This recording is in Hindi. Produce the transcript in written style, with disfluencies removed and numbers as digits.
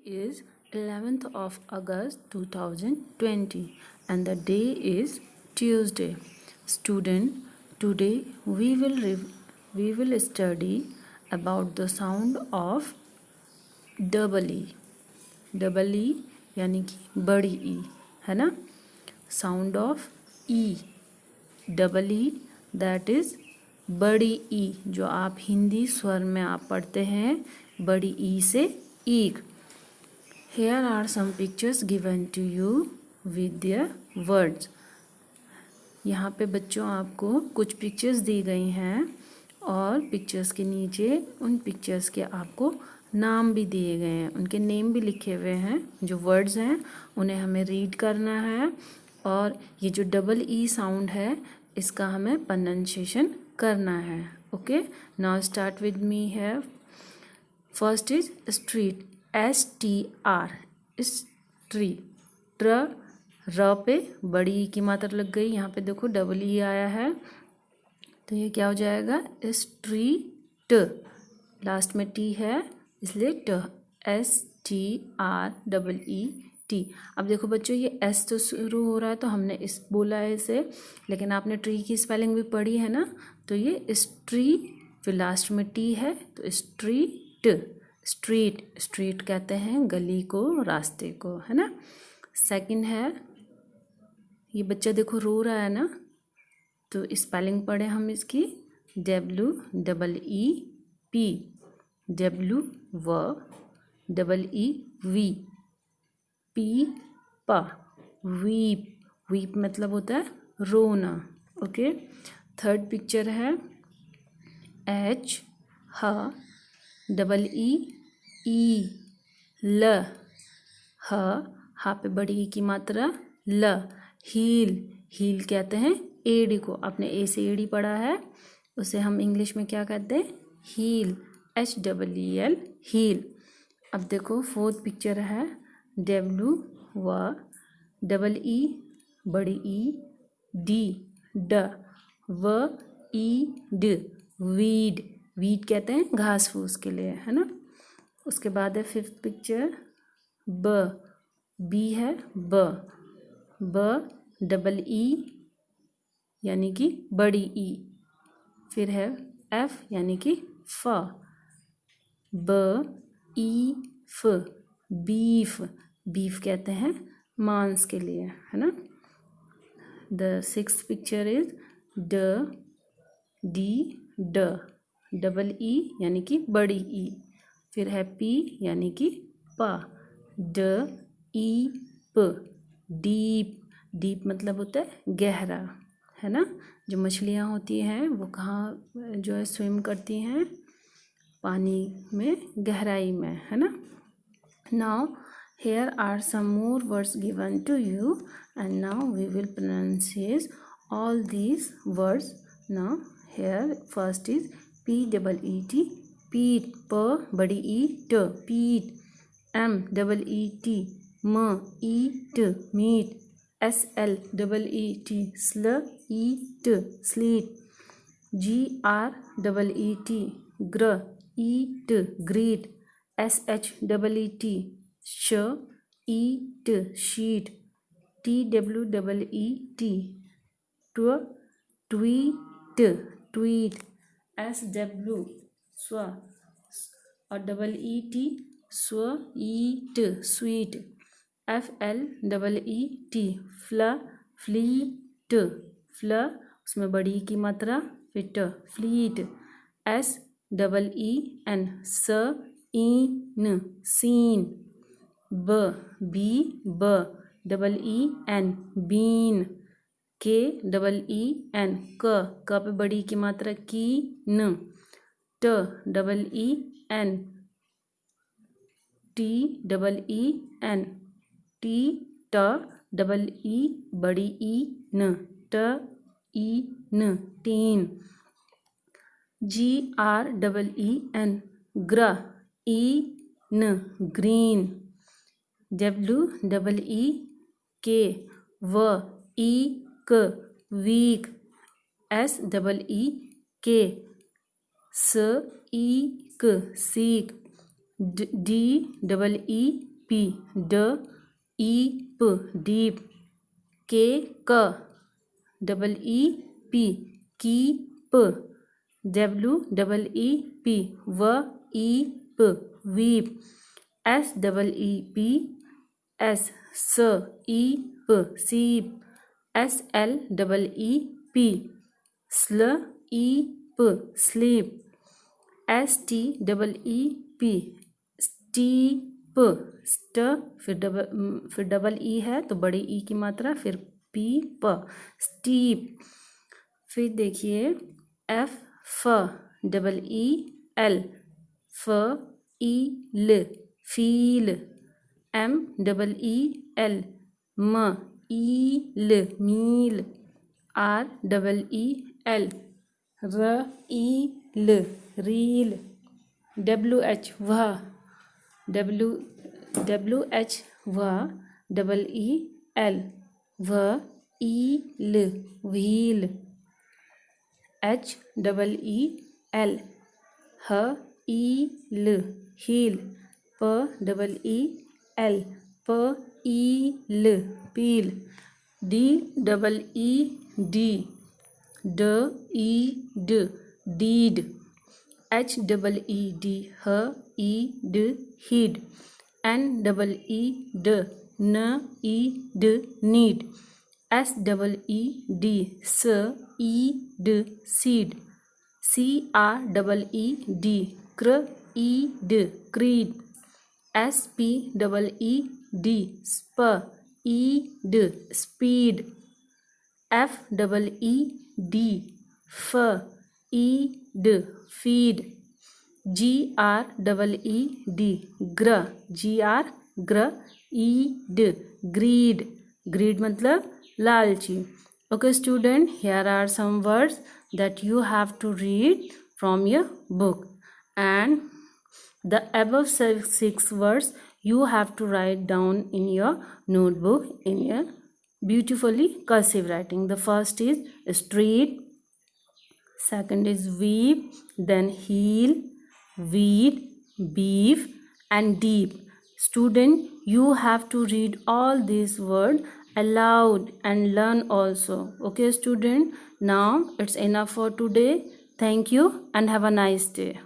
Is 11th of August 2020 and the day is Tuesday. Student, today we will study about the sound of double E. Double E यानी कि बड़ी ई है ना. Sound of E, double E that is बड़ी ई, जो आप हिंदी स्वर में आप पढ़ते हैं बड़ी ई से ईक. Here are some pictures given to you with their words. यहाँ पे बच्चों आपको कुछ पिक्चर्स दी गई हैं और पिक्चर्स के नीचे उन पिक्चर्स के आपको नाम भी दिए गए हैं, उनके नेम भी लिखे हुए हैं. जो वर्ड्स हैं उन्हें हमें रीड करना है और ये जो डबल ई साउंड है इसका हमें प्रोनाउंसिएशन करना है. Okay, now start with me है. First is street, STR, stree. र पे बड़ी ई की मात्रा लग गई. यहाँ पे देखो डबल ई आया है तो ये क्या हो जाएगा स्ट्रीट. लास्ट में टी है इसलिए ट, STREET. अब देखो बच्चों ये एस तो शुरू हो रहा है तो हमने इस बोला है इसे, लेकिन आपने ट्री की स्पेलिंग भी पढ़ी है ना, तो ये स्ट्री फिर लास्ट में टी है तो स्ट्रीट. स्ट्रीट, स्ट्रीट कहते हैं गली को, रास्ते को, है ना. सेकंड है, ये बच्चा देखो रो रहा है ना, तो स्पेलिंग पढ़े हम इसकी WEEP, W व EE P प, वीप. वीप मतलब होता है रोना. ओके, थर्ड पिक्चर है H ह EE ल, हा पे बड़ी ई की मात्रा ल. हील, हील कहते हैं एड़ी को. आपने ए से एड़ी पढ़ा है, उसे हम इंग्लिश में क्या कहते हैं हील, HEEL, हील. अब देखो फोर्थ पिक्चर है W व EE बड़ी ई डी ड व ईड, वीड. वीड कहते हैं घास फूस के लिए, है ना. उसके बाद है फिफ्थ पिक्चर बी है EE यानी कि बड़ी ई. फिर है F यानी कि फ, BEEF, बीफ. बीफ कहते हैं मांस के लिए, है ना. द सिक्स्थ पिक्चर इज ड डबल ई यानी कि बड़ी ई. फिर है P यानी कि प, DEEP, डीप. डीप मतलब होता है गहरा, है ना. जो मछलियाँ होती हैं वो कहाँ जो है स्विम करती हैं, पानी में, गहराई में, है ना. Now here are some more words given to you and now we will pronounce all these words. Now here first is PEET, peat, p बड़ी ई ट, peat. MEET, eat, meat. SLEET, eat, sleet. GREET, eat, greet. SHEET, eat, sheet. TWEET, tweet. SW, स्व, और EET, sweet, sweet. FLEET, fleet, उसमें बड़ी की मात्रा fit, fleet. SEEN, seen. BEEN, been. KEEN, क पे बड़ी की मात्रा की न. TEEN, TEEN, बड़ी ई न, TEEN, teen. GREEN, green. WEEK, week. SEEK, seek. DEET, deep, deep. Cake, keep, weep, weep. Sleep, sheep, sleep, sleep. Steep, फिर डबल ई है तो बड़ी ई की मात्रा, फिर पीप, स्टीप. फिर देखिए double E L, feel. Double E L, meal. Double E L, reel. Double E L, wheel. Double E L, heel. Double E L, peel. Double E D, deed. Double E D, heed. Double E D, need. Double E D, seed. Double E D, creed. Double E D, speed. Double E D, feed. Double E D, greed. Greed मतलब लालची. Okay student, here are some words that you have to read from your book, and the above 6 words you have to write down in your notebook in your beautifully cursive writing. The first is street, second is weep, then heel, weed, beef, and deep. Student, you have to read all these words aloud and learn also. Okay student, now it's enough for today. Thank you and have a nice day.